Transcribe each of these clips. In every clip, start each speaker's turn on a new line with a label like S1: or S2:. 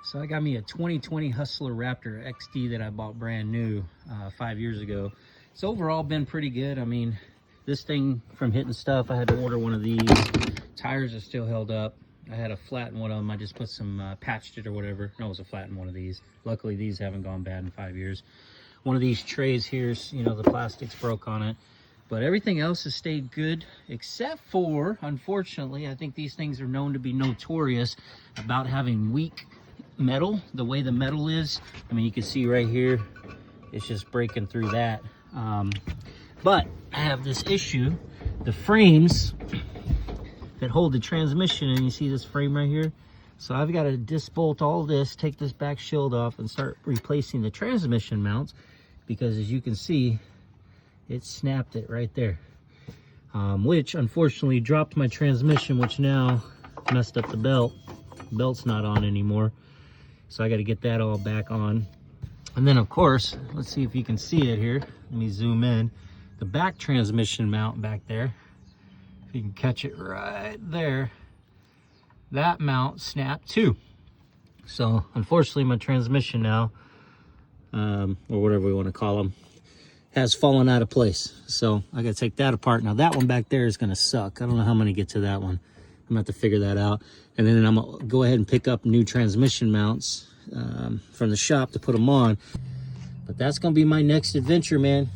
S1: So I got me a 2020 Hustler Raptor XD that I bought brand new 5 years ago. It's overall been pretty good. I mean, this thing from hitting stuff, I had to order one of these. Tires are still held up. I had a flat in one of them. I just put some patched it or whatever. No, it was a flat in one of these. Luckily, these haven't gone bad in 5 years. One of these trays here, you know, the plastic's broke on it. But everything else has stayed good, except for, unfortunately, I think these things are known to be notorious about having weak metal, the way the metal is. I mean, you can see right here, it's just breaking through that. But I have this issue, the frames that hold the transmission, and you see this frame right here. So I've got to disbolt all this, take this back shield off, and start replacing the transmission mounts, because as you can see, it snapped it right there, which unfortunately dropped my transmission, which now messed up the belt. The belt's not on anymore, so I got to get that all back on. And then of course, let's see if you can see it here. Let me zoom in. The back transmission mount back there, if you can catch it right there, that mount snapped too. So unfortunately my transmission now, or whatever we want to call them, has fallen out of place. So I gotta take that apart. Now that one back there is gonna suck. I don't know how I'm gonna get to that one. I'm gonna have to figure that out. And then I'm gonna go ahead and pick up new transmission mounts from the shop to put them on. But that's gonna be my next adventure, man.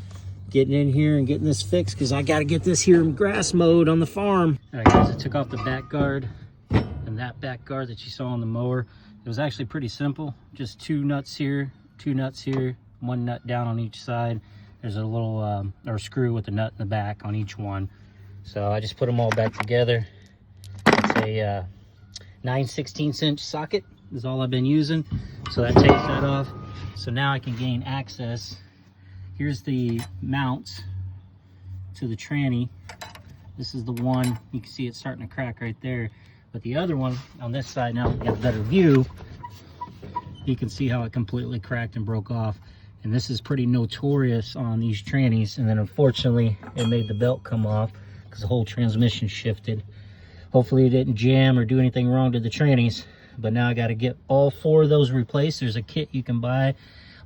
S1: Getting in here and getting this fixed, because I gotta get this here in grass mode on the farm. All right guys, I took off the back guard and that back guard that you saw on the mower. It was actually pretty simple. Just 2 nuts here, 2 nuts here, 1 nut down on each side. There's a little or screw with a nut in the back on each one. So I just put them all back together. It's a 9/16 inch socket is all I've been using. So that takes that off. So now I can gain access. Here's the mounts to the tranny. This is the one, you can see it's starting to crack right there. But the other one on this side, now we have a better view, you can see how it completely cracked and broke off. And this is pretty notorious on these trannies. And then unfortunately, it made the belt come off because the whole transmission shifted. Hopefully it didn't jam or do anything wrong to the trannies. But now I got to get all 4 of those replaced. There's a kit you can buy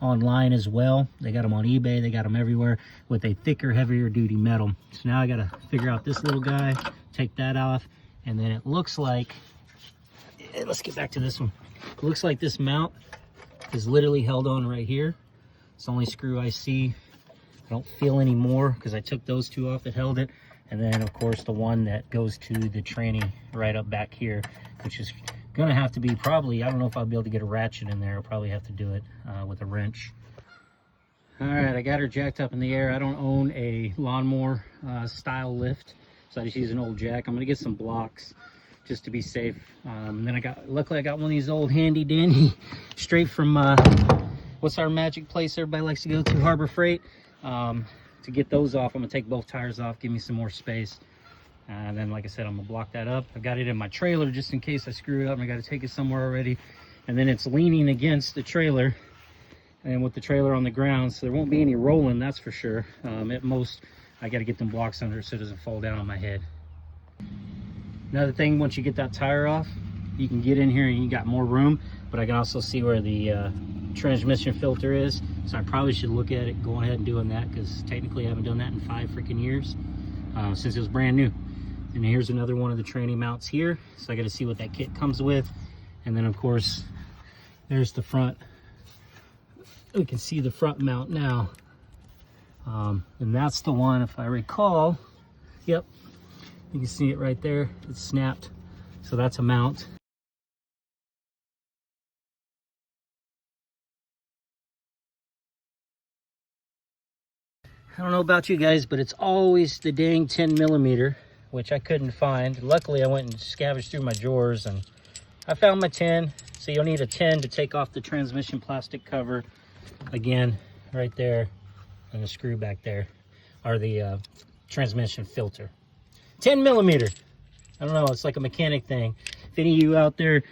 S1: online as well. They got them on eBay. They got them everywhere with a thicker, heavier duty metal. So now I got to figure out this little guy, take that off. And then it looks like, let's get back to this one. It looks like this mount is literally held on right here. It's the only screw I see. I don't feel any more because I took those 2 off that held it. And then of course the one that goes to the tranny right up back here, which is gonna have to be probably, I don't know if I'll be able to get a ratchet in there. I'll probably have to do it with a wrench. All right, I got her jacked up in the air. I don't own a lawnmower style lift, so I just use an old jack. I'm gonna get some blocks just to be safe. And then luckily I got one of these old handy dandy straight from what's our magic place everybody likes to go to, Harbor Freight. To get those off, I'm gonna take both tires off, give me some more space. And then, like I said, I'm gonna block that up. I've got it in my trailer just in case I screw it up and I gotta take it somewhere already. And then it's leaning against the trailer and with the trailer on the ground, so there won't be any rolling, that's for sure. At most, I gotta get them blocks under it so it doesn't fall down on my head. Another thing, once you get that tire off, you can get in here and you got more room, but I can also see where the transmission filter is. So I probably should look at it, go ahead and doing that, because technically I haven't done that in 5 freaking years since it was brand new. And here's another one of the tranny mounts here. So I got to see what that kit comes with. And then of course, there's the front. We can see the front mount now. And that's the one, if I recall, yep, you can see it right there. It's snapped. So that's a mount. I don't know about you guys, but it's always the dang 10mm, which I couldn't find. Luckily, I went and scavenged through my drawers and I found my 10. So you'll need a 10 to take off the transmission plastic cover. Again, right there, and the screw back there are the transmission filter. 10mm. I don't know, it's like a mechanic thing. If any of you out there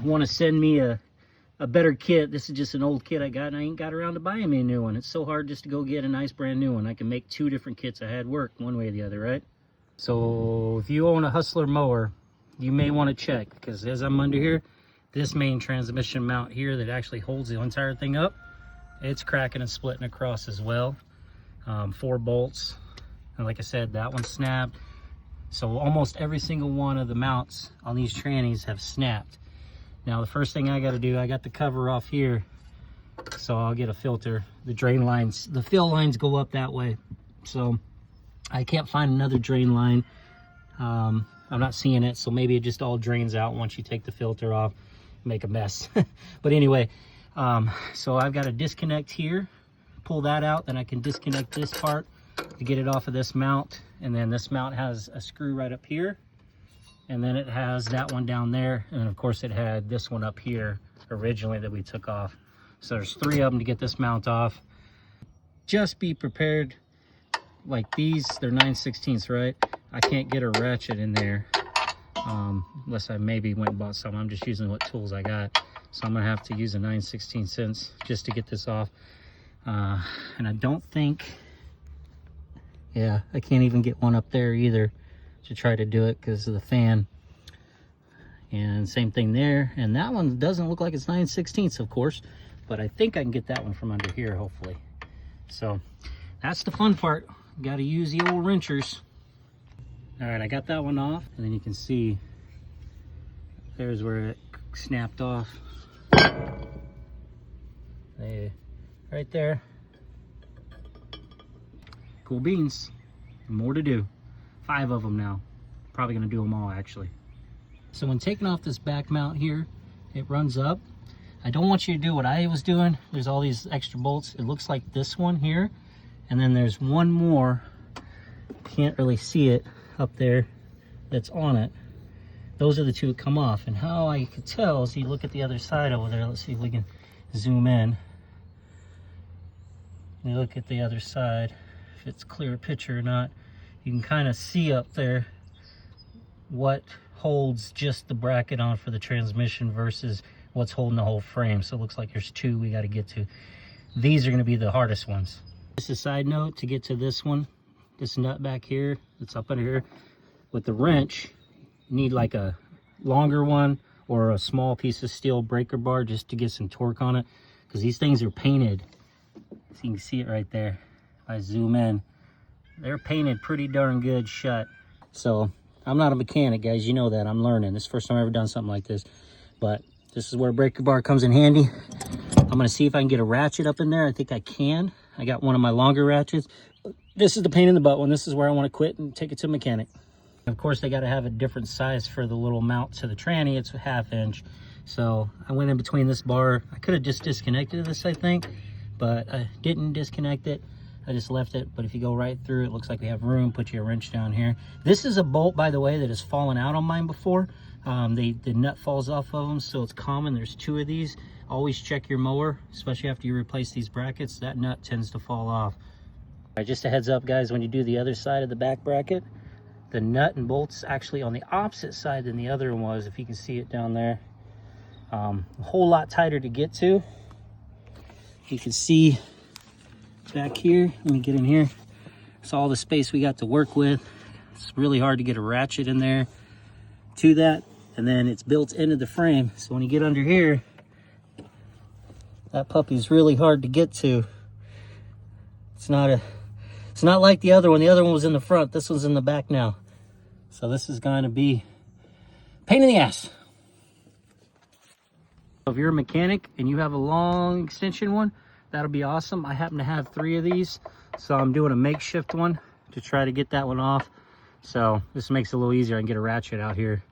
S1: want to send me a better kit, this is just an old kit I got and I ain't got around to buying me a new one. It's so hard just to go get a nice brand new one. I can make 2 different kits. I had work one way or the other, right? So if you own a Hustler mower, you may want to check, because as I'm under here, This main transmission mount here that actually holds the entire thing up, it's cracking and splitting across as well. 4 bolts, and like I said, that one snapped. So almost every single one of the mounts on these trannies have snapped. Now the first thing I got to do, I got the cover off here, so I'll get a filter. The drain lines, the fill lines go up that way, so I can't find another drain line. I'm not seeing it, so maybe it just all drains out once you take the filter off, make a mess. But anyway, so I've got a disconnect here, pull that out, then I can disconnect this part to get it off of this mount. And then this mount has a screw right up here, and then it has that one down there, and of course it had this one up here originally that we took off. So there's 3 of them to get this mount off. Just be prepared, like these, they're 9/16, right? I can't get a ratchet in there unless I maybe went and bought some. I'm just using what tools I got, so I'm gonna have to use a 9/16 just to get this off. And I don't think, yeah, I can't even get one up there either to try to do it because of the fan. And same thing there, and that one doesn't look like it's 9/16, of course, but I think I can get that one from under here, hopefully. So that's the fun part. Got to use the old wrenchers. All right, I got that one off, and then you can see there's where it snapped off. There, right there. Cool beans. More to do. 5 of them now. Probably gonna do them all actually. So when taking off this back mount here, it runs up. I don't want you to do what I was doing. There's all these extra bolts. It looks like this one here, and then there's one more. Can't really see it up there that's on it. Those are the 2 that come off. And how I could tell is you look at the other side over there. Let's see if we can zoom in. You look at the other side, if it's clear picture or not. You can kind of see up there what holds just the bracket on for the transmission versus what's holding the whole frame. So it looks like there's 2 we got to get to. These are going to be the hardest ones. Just a side note, to get to this one, this nut back here, it's up under here, with the wrench, you need like a longer one or a small piece of steel breaker bar just to get some torque on it, because these things are painted. So you can see it right there. If I zoom in, they're painted pretty darn good shut. So I'm not a mechanic, guys, you know that. I'm learning. This is the first time I've ever done something like this, but this is where a breaker bar comes in handy. I'm gonna see if I can get a ratchet up in there. I think I can. I got one of my longer ratchets. This is the pain in the butt one. This is where I want to quit and take it to a mechanic. Of course, they got to have a different size for the little mount to the tranny. It's a 1/2 inch. So I went in between this bar. I could have just disconnected this, I think, but I didn't disconnect it. I just left it. But if you go right through, it looks like we have room. Put your wrench down here. This is a bolt, by the way, that has fallen out on mine before. The nut falls off of them, so it's common. There's 2 of these. Always check your mower, especially after you replace these brackets. That nut tends to fall off. All right, just a heads up, guys, when you do the other side of the back bracket, the nut and bolt's actually on the opposite side than the other one was, if you can see it down there. A whole lot tighter to get to. You can see back here, let me get in here. It's all the space we got to work with. It's really hard to get a ratchet in there to that, and then it's built into the frame. So when you get under here, that puppy's really hard to get to. It's not like the other one. The other one was in the front. This one's in the back now. So this is going to be a pain in the ass. If you're a mechanic and you have a long extension one, that'll be awesome. I happen to have 3 of these, so I'm doing a makeshift one to try to get that one off. So this makes it a little easier. I can get a ratchet out here.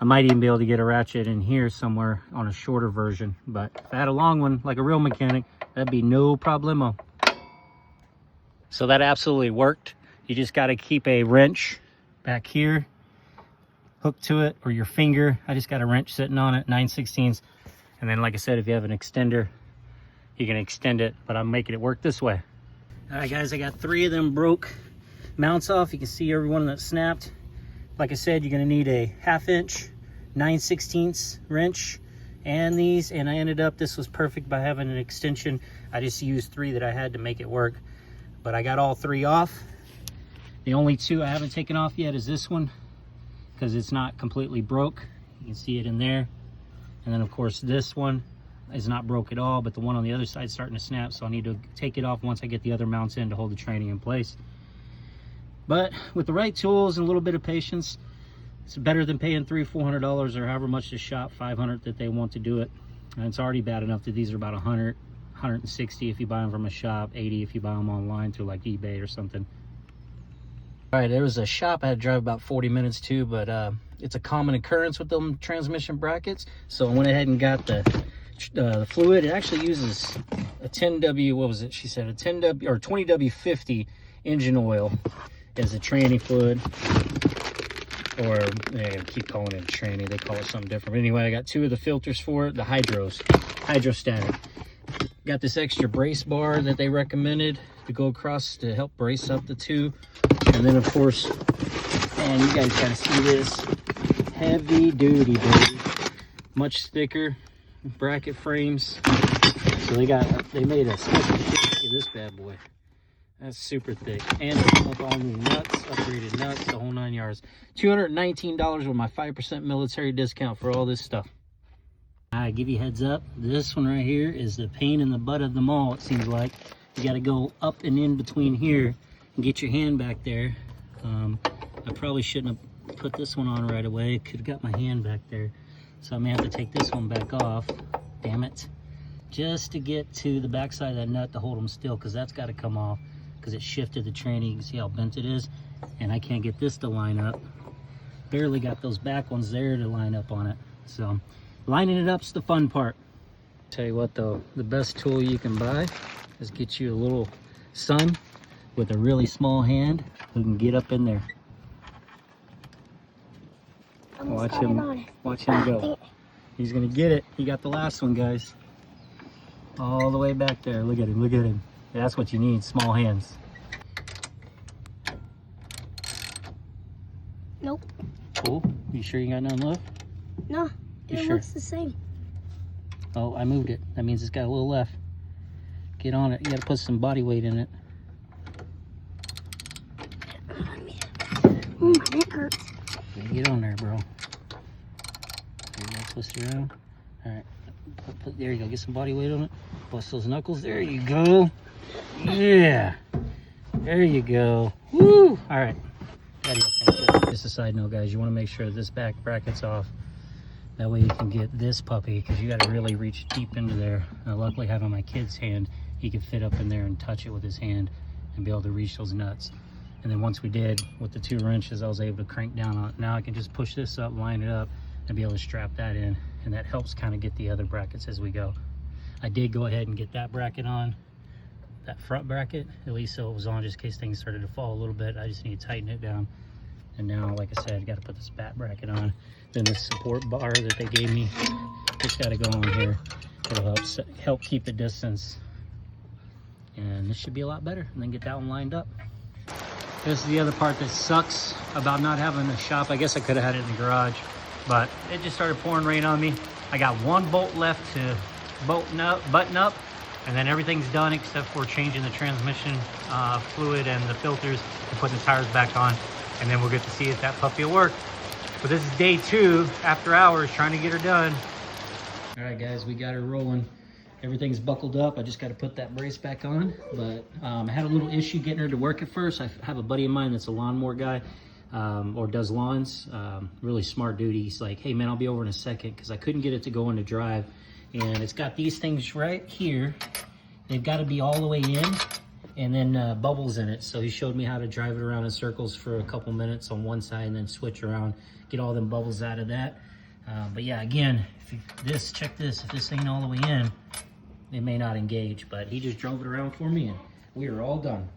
S1: I might even be able to get a ratchet in here somewhere on a shorter version. But if I had a long one, like a real mechanic, that'd be no problemo. So that absolutely worked. You just got to keep a wrench back here, hook to it, or your finger. I just got a wrench sitting on it, 9/16. And then, like I said, if you have an extender, you can extend it, but I'm making it work this way. All right, guys, I got 3 of them broke mounts off. You can see every one that snapped. Like I said, you're gonna need a 1/2 inch, 9/16 wrench and these, and I ended up, this was perfect by having an extension. I just used 3 that I had to make it work, but I got all 3 off. The only 2 I haven't taken off yet is this one, because it's not completely broke. You can see it in there. And then of course this one is not broke at all, but the one on the other side is starting to snap, so I need to take it off once I get the other mounts in to hold the training in place. But with the right tools and a little bit of patience, it's better than paying $300-400 or however much the shop, $500 that they want to do it. And it's already bad enough that these are about $100, $160 if you buy them from a shop, $80 if you buy them online through like eBay or something. All right, there was a shop I had to drive about 40 minutes to, but it's a common occurrence with them transmission brackets. So I went ahead and got the fluid. It actually uses a 10W, what was it? She said a 10W or 20W50 engine oil as a tranny fluid. Or they keep calling it a tranny, they call it something different. But anyway, I got 2 of the filters for it, the Hydrostatic. Got this extra brace bar that they recommended to go across to help brace up the 2. And then of course, and you guys gotta see this, heavy duty, baby. Much thicker bracket frames. So they made a special kit of this bad boy. That's super thick. And up all new nuts, upgraded nuts, the whole 9 yards. $219 with my 5% military discount for all this stuff. I give you a heads up, this one right here is the pain in the butt of them all, it seems like. You gotta go up and in between here and get your hand back there. I probably shouldn't have put this one on right away. Could have got my hand back there. So I may have to take this one back off. Damn it. Just to get to the back side of that nut to hold them still, because that's got to come off because it shifted the tranny. You can see how bent it is, and I can't get this to line up. Barely got those back ones there to line up on it. So lining it up's the fun part. Tell you what though, the best tool you can buy is get you a little son with a really small hand who can get up in there. Watch him go. He's gonna get it. He got the last one, guys. All the way back there. Look at him, look at him. That's what you need, small hands.
S2: Nope.
S1: Cool. You sure you got none left?
S2: No, it looks the same.
S1: Oh, I moved it. That means it's got a little left. Get on it. You gotta put some body weight in it.
S2: Oh, my neck hurts.
S1: Get on there, bro. There you go, twist it around. Alright. There you go. Get some body weight on it. Bust those knuckles. There you go. Yeah. There you go. Woo! Alright. Just a side note, guys. You want to make sure this back bracket's off. That way you can get this puppy, because you got to really reach deep into there. Luckily, having my kid's hand, he could fit up in there and touch it with his hand and be able to reach those nuts. And then once we did, with the 2 wrenches, I was able to crank down on it. Now I can just push this up, line it up, and be able to strap that in. And that helps kind of get the other brackets as we go. I did go ahead and get that bracket on, that front bracket, at least so it was on just in case things started to fall a little bit. I just need to tighten it down. And now, like I said, got to put this back bracket on. Then the support bar that they gave me, just got to go on here. It'll help keep the distance. And this should be a lot better. And then get that one lined up. This is the other part that sucks about not having a shop. I guess I could have had it in the garage, but it just started pouring rain on me. I got 1 bolt left to button up, and then everything's done except for changing the transmission fluid and the filters and putting the tires back on. And then we'll get to see if that puppy will work. But this is day 2 after hours trying to get her done. All right, guys, we got her rolling. Everything's buckled up. I just got to put that brace back on. But I had a little issue getting her to work at first. I have a buddy of mine that's a lawnmower guy, or does lawns. Really smart dude. He's like, hey man, I'll be over in a second, because I couldn't get it to go into drive. And it's got these things right here. They've got to be all the way in, and then bubbles in it. So he showed me how to drive it around in circles for a couple minutes on one side and then switch around, get all them bubbles out of that. But yeah, again, check this, if this ain't all the way in, it may not engage, but he just drove it around for me and we are all done.